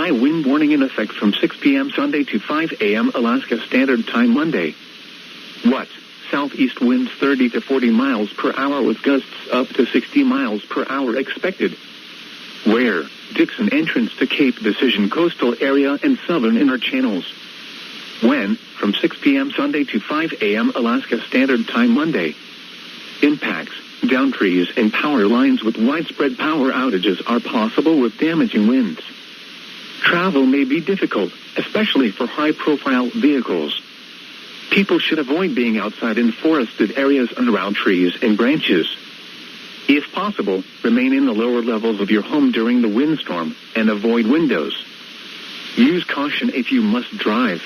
high wind warning in effect from 6 p.m. Sunday to 5 a.m. Alaska Standard Time Monday. What? Southeast winds 30 to 40 miles per hour with gusts up to 60 miles per hour expected. Where? Dixon entrance to Cape Decision coastal area and southern inner channels. When? From 6 p.m. Sunday to 5 a.m. Alaska Standard Time Monday. Impacts. Down trees and power lines with widespread power outages are possible with damaging winds. Travel may be difficult, especially for high-profile vehicles. People should avoid being outside in forested areas and around trees and branches. If possible, remain in the lower levels of your home during the windstorm and avoid windows. Use caution if you must drive.